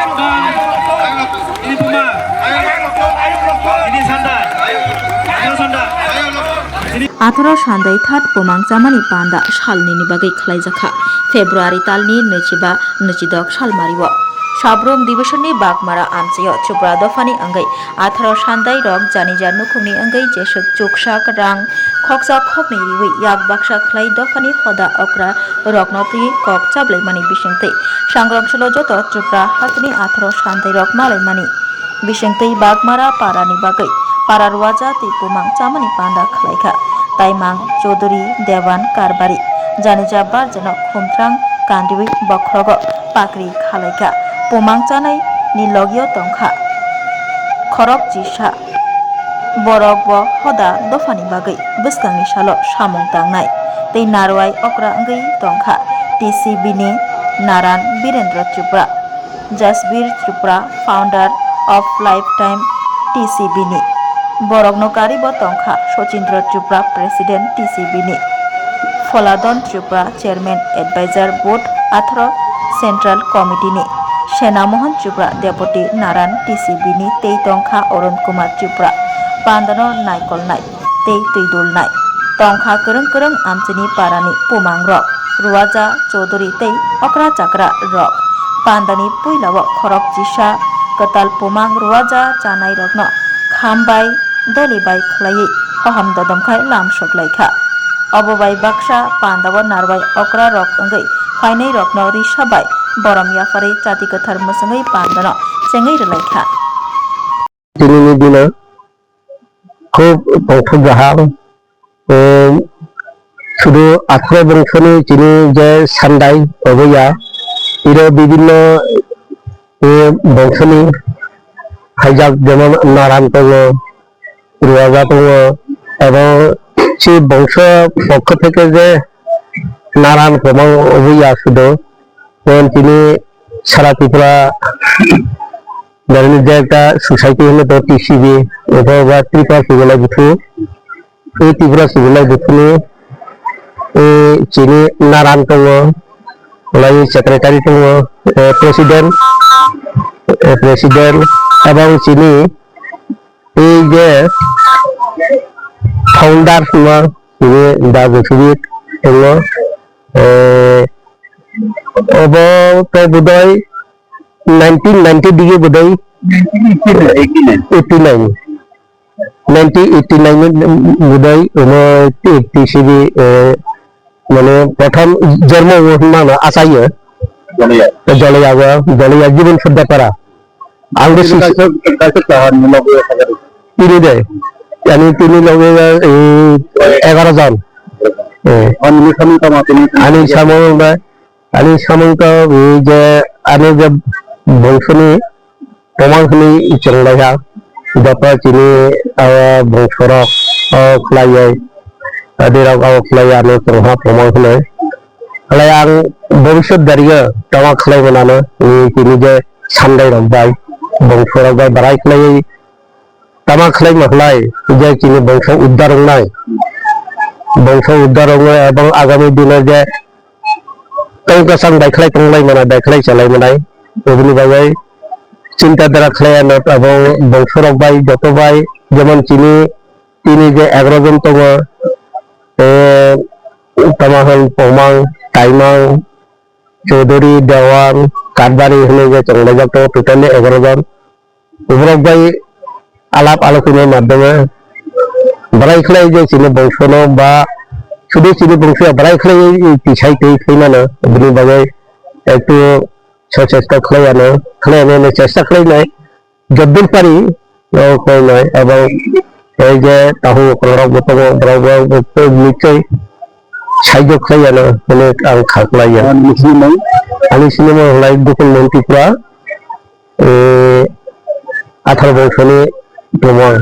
Ini Puma. Ini Sanda. Ayo Sanda. 18 सान्दै that पोमाङ चामानि पान्दा सालनि बागै खलाइजाखा फेब्रुवारि तालनि नचिबा नचिदक सालमारिव साब्रम दिवसनि बागमारा आमचेय चुप्रा दफानि अंगै 18 सान्दै रक जानिजार नुखुमनि अंगै जेसक चुकसाक रां खक्सा खकनि रिवै याक बाक्सा खलाइ दफानि हदा अक्रा रकनप्रि कक चाबलाइमानि बिसंतै सांग्रांसल जत चुप्रा हातनि 18 सान्दै रक मालाइमानि बिसंतै बागमारा पारानि बागै पारा रुवाजा ति पोमाङ चामानि पान्दा खलाइखा ताइमाङ चौधरी देवान कारबारी जानिजा बारजनक खुमथ्रां कान्दिवै बख्रग पाक्रि खालाइका पोमाङ चानाय निलगियो तंखा खरक जिसा बरक ब हदा दफानि बागै बिस्कांनि सालो सामं तांनाय तै नारवाय अक्रा अंगै तंखा टीसीबी नि Narayan Birendra Chopra Jasbir Chopra founder of lifetime TCB नि बरगनो कारिब तंखा सचिंद्र चोपड़ा प्रेसिडेंट टीसीबी नि फलादन Chopra chairman adviser board 18 central committee नि सेनामोहन चोपड़ा डेपुटी नारायण टीसीबी नि तै तंखा अरुण कुमार चोपड़ा पांदनो नायकल नाय तै तैदुल नाय तंखा करंग करंग आमचेनी पारानी पोमाङ रक रुवाजा चौधरी तै अक्रा चाकरा रक पांदानी पुइलाव खरक जिसा कताल पोमाङ रुवाजा चानाय रकनो खामबाय दलिबाय खलायै हहाम ददमखाय लाम सकलायखा अबबाय बाक्सा पांदाव नारबाय अक्रा रक अंगै फाइनै रकनो रिसाबाय बरम याफारै चाति कथार मसङै पांदानो सेङै रलायखा दिनैनि दिना খুব কৌতুক গাহাম শুধু 18 বংশনি যিনি যে সান্দাই অবয়া এর বিভিন্ন বংশনি হাইজাক যেমন নারায়ণ দङ রুয়াজা দङ এবং সেই বংশ পক্ষ থেকে যে নারায়ণ পোমাং অবয়া শুধু তিনি সারা ত্রিপুরা যে একটা সোসাইটি হলো তো টিসিবি অথবা ত্রিপুরা সিভিল বুথু এই ত্রিপুরা সিভিল বুথুনি চিনি নারায়ণ দङ সেক্রেটারি দङ প্রেসিডেন্ট এবং চিনি এই যে ফাউন্ডার চিনি দা বুথুবিদ দङ বোধহয় 1990 দিকে বোধহয় 1989 বোধহয় টিসিবি মানে প্রথম জন্ম মানে আসাইয়ে জলয়া জীবন শুদ্ধ করা আগে তিনি দেয় আমি তিনি লগে 11 জন আনি সামন্ত যে আমি যে বংশনি পোমাংখনি চংলাইহা যত চিনি বংশরক খলাইयै আদিরাক খলাইয়া আনো চংহা পোমাংখনি খলাই आं ভবিষ্যৎ দাঁড়িয়ে তামা খলাই বানানো চিনি যে সান্দাই রকবাই বংশরকবাই বাড়াই খলাই তামা খলাই মহলাই যে চিনি বংশ উদ্ধার নাই এবং আগামী দিনে যে তংকাসাং দাইখলাই তংলাই মানে দাইখলাই চালাই মানে এগুলি বাজাই চিন্তাধারা খেলানো এবং বংশরকবাই যতবাই যেমন চিনি তিনি যে 11 জন দङ তামা হল পোমাং তাইমাং চৌধুরী দেওয়ান কারবারি হলে যে চংলাইজাক টোটালি 11 জন উপরকবাই আলাপ আলোচনার মাধ্যমে বাড়াই খেলাই যে চিনি বংশন বা শুধু চিনি বংশ বাড়াই খেলাই পিছাই থইনানো এগুলি বাজাই একটু চেষ্টা খেলাইনো চেষ্টা খেলাই নাই যদ্দূর পারি নয় এবং এই যে তাহু নিশ্চয় সাহায্য খেলাইনো অনেক আং খাকলাইয়া আমি সিনেমা হলাই গোকুল মন্ত্রীপুরা 18 বংশনি প্রমাণ